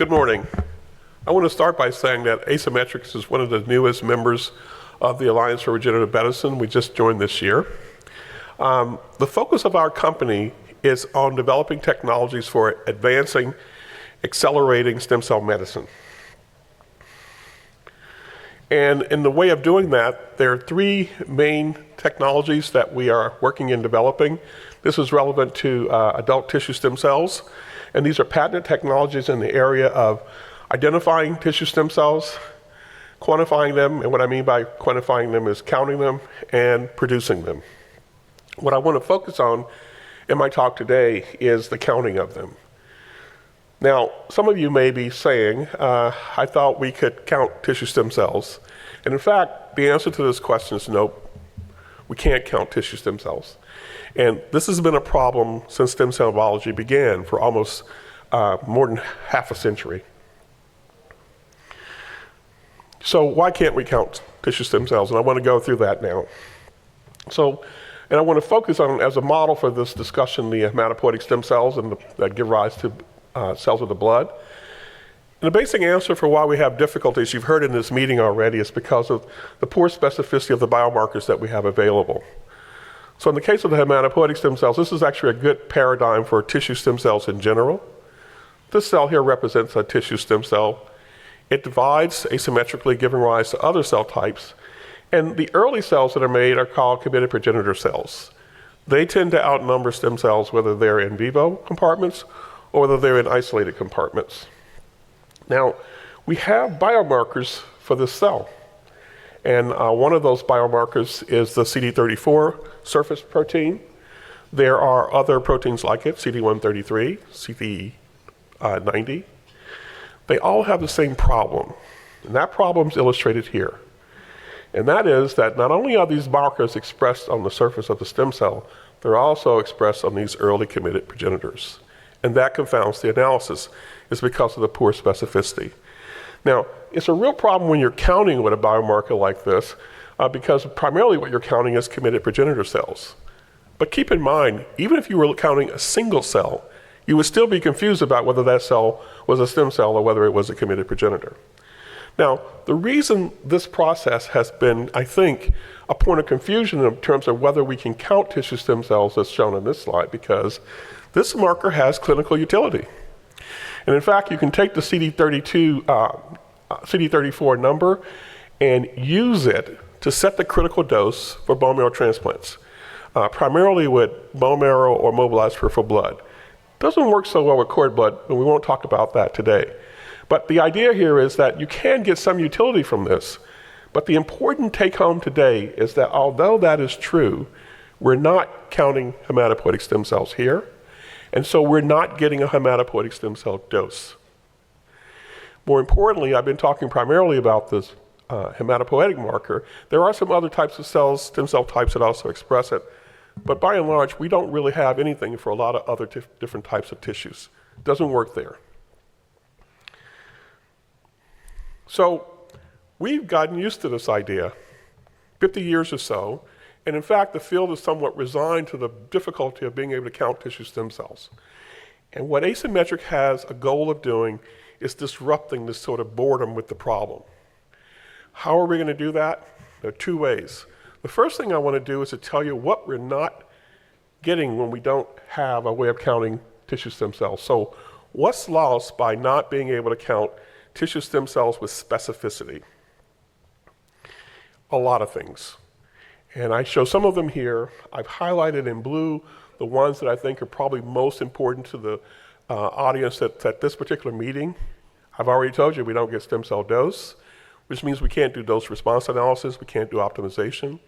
Good morning. I want to start by saying that Asymmetrex is one of the newest members of the Alliance for Regenerative Medicine. We just joined this year. The focus of our company is on developing technologies for advancing, accelerating stem cell medicine. And in the way of doing that, there are three main technologies that we are working in developing. This is relevant to adult tissue stem cells, and these are patented technologies in the area of identifying tissue stem cells, quantifying them, and what I mean by quantifying them is counting them and producing them. What I want to focus on in my talk today is the counting of them. Now, some of you may be saying, I thought we could count tissue stem cells. And in fact, the answer to this question is nope, we can't count tissue stem cells. And this has been a problem since stem cell biology began for almost more than half a century. So why can't we count tissue stem cells? And I want to go through that now. And I want to focus on, as a model for this discussion, the hematopoietic stem cells that give rise to cells of the blood. And the basic answer for why we have difficulties, you've heard in this meeting already, is because of the poor specificity of the biomarkers that we have available. So in the case of the hematopoietic stem cells, this is actually a good paradigm for tissue stem cells in general. This cell here represents a tissue stem cell. It divides asymmetrically, giving rise to other cell types. And the early cells that are made are called committed progenitor cells. They tend to outnumber stem cells, whether they're in vivo compartments or whether they're in isolated compartments. Now, we have biomarkers for this cell. And one of those biomarkers is the CD34 surface protein. There are other proteins like it, CD133, CD90. They all have the same problem. And that problem is illustrated here. And that is that not only are these markers expressed on the surface of the stem cell, they're also expressed on these early committed progenitors. And that confounds the analysis. It's because of the poor specificity. Now, it's a real problem when you're counting with a biomarker like this, because primarily what you're counting is committed progenitor cells. But keep in mind, even if you were counting a single cell, you would still be confused about whether that cell was a stem cell or whether it was a committed progenitor. Now, the reason this process has been, I think, a point of confusion in terms of whether we can count tissue stem cells as shown in this slide, because this marker has clinical utility. And in fact, you can take the CD34 number and use it to set the critical dose for bone marrow transplants, primarily with bone marrow or mobilized peripheral blood. Doesn't work so well with cord blood, and we won't talk about that today. But the idea here is that you can get some utility from this. But the important take home today is that although that is true, we're not counting hematopoietic stem cells here. And so we're not getting a hematopoietic stem cell dose. More importantly, I've been talking primarily about this hematopoietic marker. There are some other types of cells, stem cell types that also express it. But by and large, we don't really have anything for a lot of other different types of tissues. It doesn't work there. So we've gotten used to this idea, 50 years or so, and in fact, the field is somewhat resigned to the difficulty of being able to count tissue stem cells. And what Asymmetric has a goal of doing is disrupting this sort of boredom with the problem. How are we going to do that? There are two ways. The first thing I want to do is to tell you what we're not getting when we don't have a way of counting tissue stem cells. So what's lost by not being able to count tissue stem cells with specificity? A lot of things. And I show some of them here. I've highlighted in blue the ones that I think are probably most important to the audience at this particular meeting. I've already told you we don't get stem cell dose, which means we can't do dose response analysis, we can't do optimization.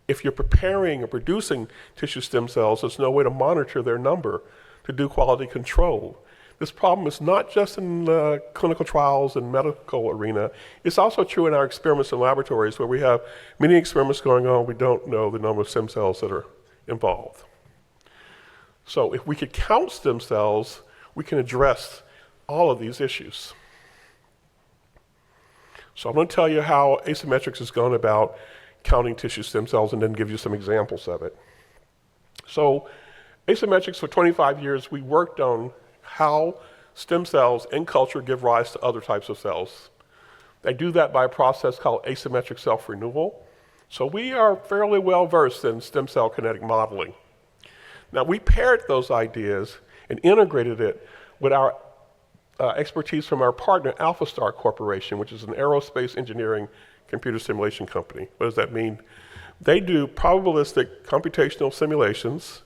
If you're preparing or producing tissue stem cells, there's no way to monitor their number to do quality control. This problem is not just in clinical trials and medical arena, it's also true in our experiments in laboratories where we have many experiments going on, we don't know the number of stem cells that are involved. So if we could count stem cells, we can address all of these issues. So I'm going to tell you how Asymmetrics has gone about counting tissue stem cells and then give you some examples of it. So Asymmetrics, for 25 years, we worked on how stem cells in culture give rise to other types of cells. They do that by a process called asymmetric self-renewal. So we are fairly well versed in stem cell kinetic modeling. Now we paired those ideas and integrated it with our expertise from our partner AlphaSTEM Corporation, which is an aerospace engineering computer simulation company. What does that mean? They do probabilistic computational simulations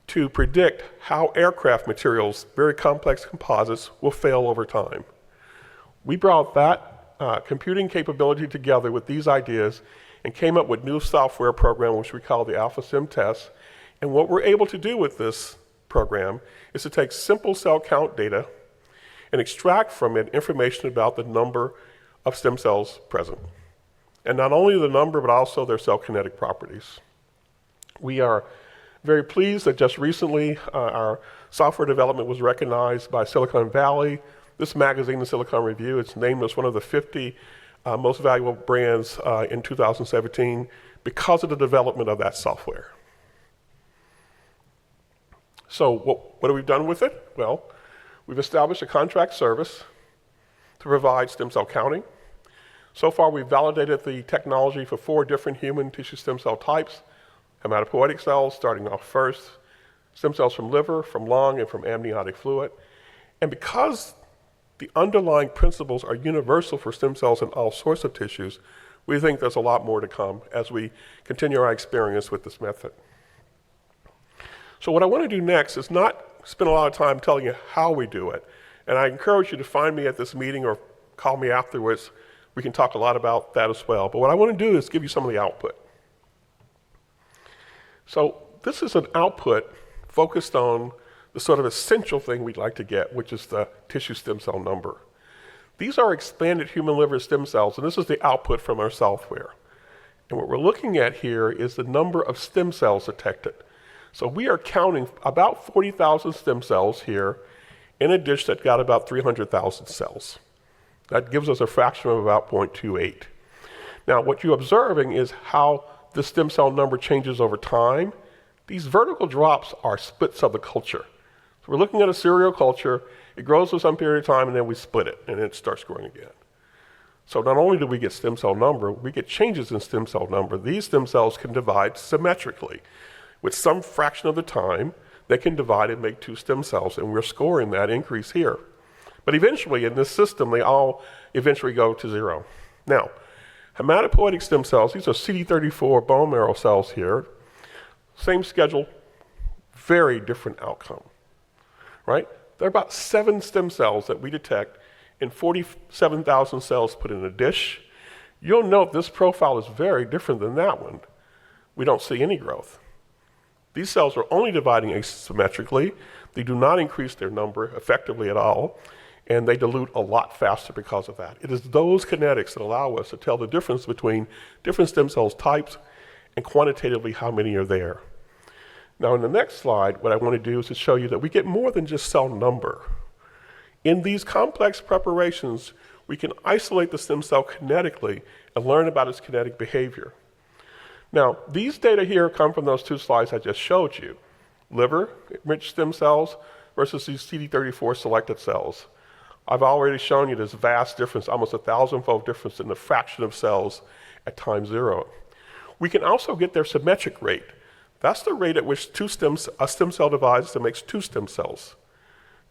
to predict how aircraft materials, very complex composites, will fail over time. We brought that computing capability together with these ideas and came up with new software program which we call the AlphaSTEM Test. And what we're able to do with this program is to take simple cell count data and extract from it information about the number of stem cells present. And not only the number, but also their cell kinetic properties. We are very pleased that just recently our software development was recognized by Silicon Valley. This magazine, the Silicon Review, it's named as one of the 50 most valuable brands in 2017 because of the development of that software. So what have we done with it? Well, we've established a contract service to provide stem cell counting. So far, we've validated the technology for 4 different human tissue stem cell types: hematopoietic cells, starting off first, stem cells from liver, from lung, and from amniotic fluid. And because the underlying principles are universal for stem cells in all sorts of tissues, we think there's a lot more to come as we continue our experience with this method. So what I want to do next is not spend a lot of time telling you how we do it. And I encourage you to find me at this meeting or call me afterwards. We can talk a lot about that as well. But what I want to do is give you some of the output. So this is an output focused on the sort of essential thing we'd like to get, which is the tissue stem cell number. These are expanded human liver stem cells, and this is the output from our software. And what we're looking at here is the number of stem cells detected. So we are counting about 40,000 stem cells here in a dish that got about 300,000 cells. That gives us a fraction of about 0.28. Now, what you're observing is how the stem cell number changes over time. These vertical drops are splits of the culture. So we're looking at a serial culture. It grows for some period of time, and then we split it, and it starts growing again. So not only do we get stem cell number, we get changes in stem cell number. These stem cells can divide symmetrically. With some fraction of the time, they can divide and make 2 stem cells, and we're scoring that increase here. But eventually, in this system, they all eventually go to 0. Now, hematopoietic stem cells, these are CD34 bone marrow cells here. Same schedule, very different outcome, right? There are about 7 stem cells that we detect in 47,000 cells put in a dish. You'll note this profile is very different than that one. We don't see any growth. These cells are only dividing asymmetrically. They do not increase their number effectively at all, and they dilute a lot faster because of that. It is those kinetics that allow us to tell the difference between different stem cells types and quantitatively how many are there. Now in the next slide, what I want to do is to show you that we get more than just cell number. In these complex preparations, we can isolate the stem cell kinetically and learn about its kinetic behavior. Now, these data here come from those 2 slides I just showed you. Liver-rich stem cells versus these CD34 selected cells. I've already shown you this vast difference, almost 1,000-fold difference in the fraction of cells at time 0. We can also get their symmetric rate. That's the rate at which a stem cell divides to makes 2 stem cells.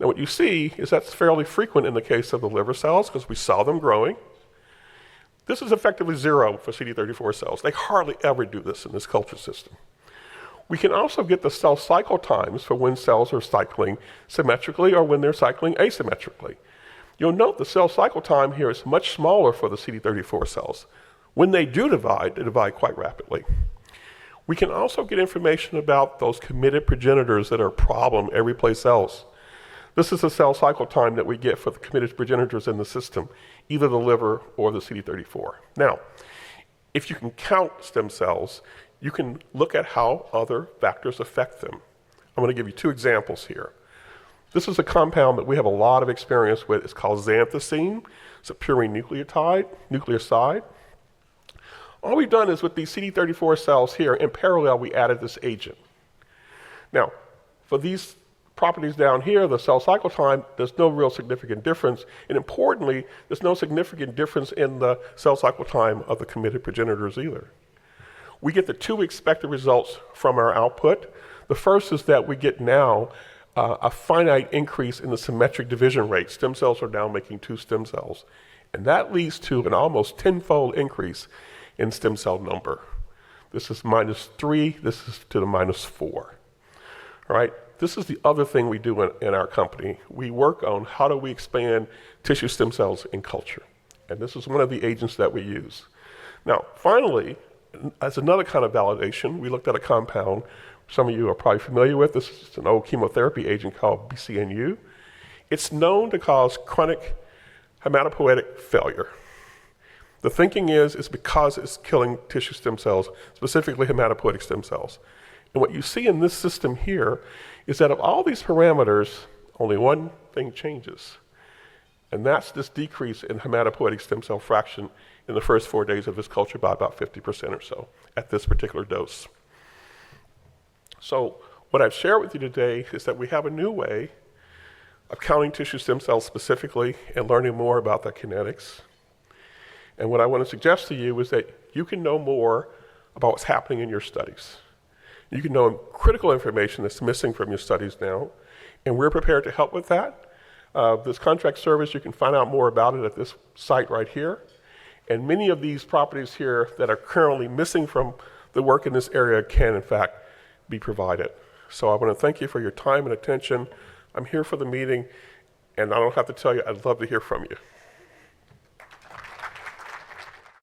Now what you see is that's fairly frequent in the case of the liver cells because we saw them growing. This is effectively 0 for CD34 cells. They hardly ever do this in this culture system. We can also get the cell cycle times for when cells are cycling symmetrically or when they're cycling asymmetrically. You'll note the cell cycle time here is much smaller for the CD34 cells. When they do divide, they divide quite rapidly. We can also get information about those committed progenitors that are a problem every place else. This is the cell cycle time that we get for the committed progenitors in the system, either the liver or the CD34. Now, if you can count stem cells, you can look at how other factors affect them. I'm going to give you 2 examples here. This is a compound that we have a lot of experience with. It's called xanthosine. It's a purine nucleoside. All we've done is with these CD34 cells here, in parallel, we added this agent. Now, for these properties down here, the cell cycle time, there's no real significant difference. And importantly, there's no significant difference in the cell cycle time of the committed progenitors either. We get the two expected results from our output. The first is that we get now a finite increase in the symmetric division rate. Stem cells are now making 2 stem cells. And that leads to an almost 10-fold increase in stem cell number. This is -3, this is to the -4. All right? This is the other thing we do in our company. We work on how do we expand tissue stem cells in culture. And this is one of the agents that we use. Now, finally, as another kind of validation, we looked at a compound some of you are probably familiar with. This is an old chemotherapy agent called BCNU. It's known to cause chronic hematopoietic failure. The thinking is it's because it's killing tissue stem cells, specifically hematopoietic stem cells. And what you see in this system here is that of all these parameters, only one thing changes. And that's this decrease in hematopoietic stem cell fraction in the first 4 days of this culture by about 50% or so at this particular dose. So what I've shared with you today is that we have a new way of counting tissue stem cells specifically and learning more about their kinetics. And what I want to suggest to you is that you can know more about what's happening in your studies. You can know critical information that's missing from your studies now, and we're prepared to help with that. This contract service, you can find out more about it at this site right here. And many of these properties here that are currently missing from the work in this area can, in fact, be provided. So I want to thank you for your time and attention. I'm here for the meeting, and I don't have to tell you, I'd love to hear from you.